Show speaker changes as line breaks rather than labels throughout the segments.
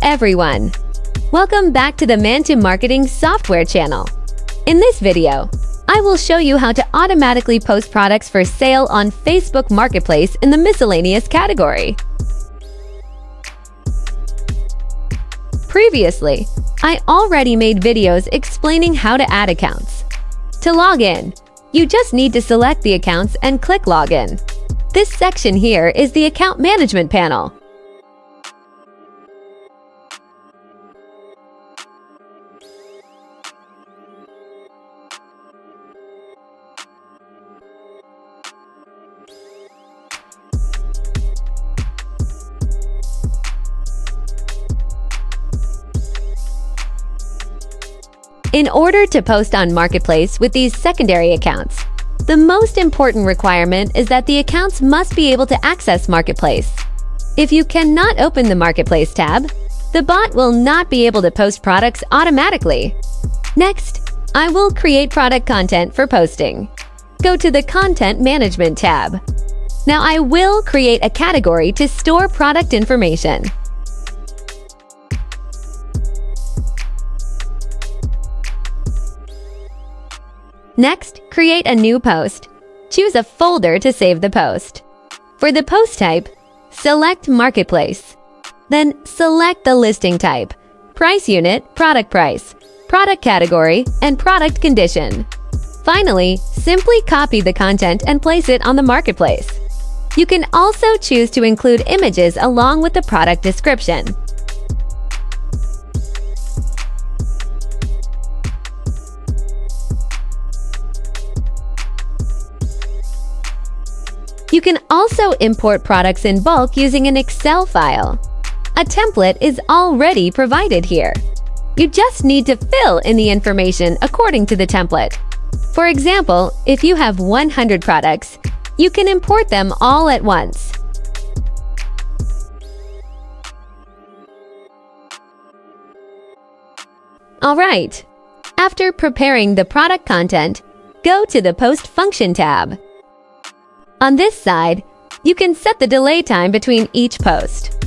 everyone! Welcome back to the Manhtu Marketing Software channel. In this video, I will show you how to automatically post products for sale on Facebook Marketplace in the miscellaneous category. Previously, I already made videos explaining how to add accounts. To log in, you just need to select the accounts and click Login. This section here is the Account Management panel. In order to post on Marketplace with these secondary accounts, the most important requirement is that the accounts must be able to access Marketplace. If you cannot open the Marketplace tab, the bot will not be able to post products automatically. Next, I will create product content for posting. Go to the Content Management tab. Now I will create a category to store product information. Next, create a new post. Choose a folder to save the post. For the post type, select Marketplace. Then select the listing type, price unit, product price, product category, and product condition. Finally, simply copy the content and place it on the Marketplace. You can also choose to include images along with the product description. You can also import products in bulk using an Excel file. A template is already provided here. You just need to fill in the information according to the template. For example, if you have 100 products, you can import them all at once. Alright, after preparing the product content, go to the Post Function tab. On this side, you can set the delay time between each post.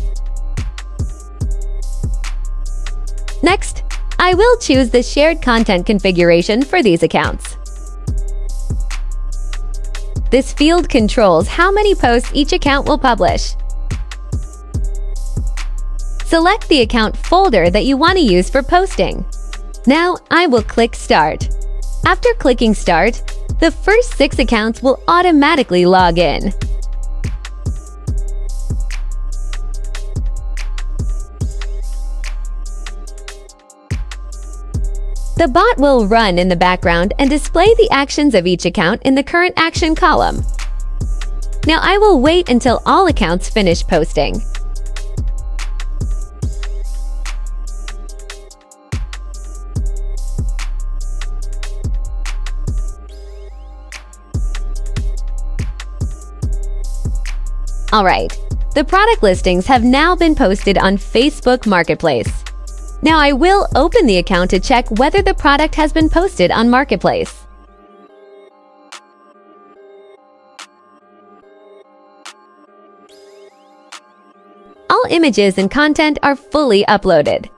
Next, I will choose the shared content configuration for these accounts. This field controls how many posts each account will publish. Select the account folder that you want to use for posting. Now, I will click Start. After clicking Start, the first 6 accounts will automatically log in. The bot will run in the background and display the actions of each account in the current action column. Now I will wait until all accounts finish posting. Alright, the product listings have now been posted on Facebook Marketplace. Now I will open the account to check whether the product has been posted on Marketplace. All images and content are fully uploaded.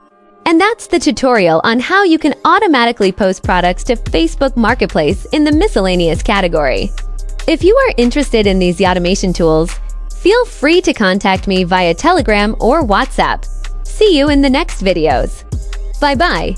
And that's the tutorial on how you can automatically post products to Facebook Marketplace in the miscellaneous category. If you are interested in these automation tools, feel free to contact me via Telegram or WhatsApp. See you in the next videos. Bye-bye.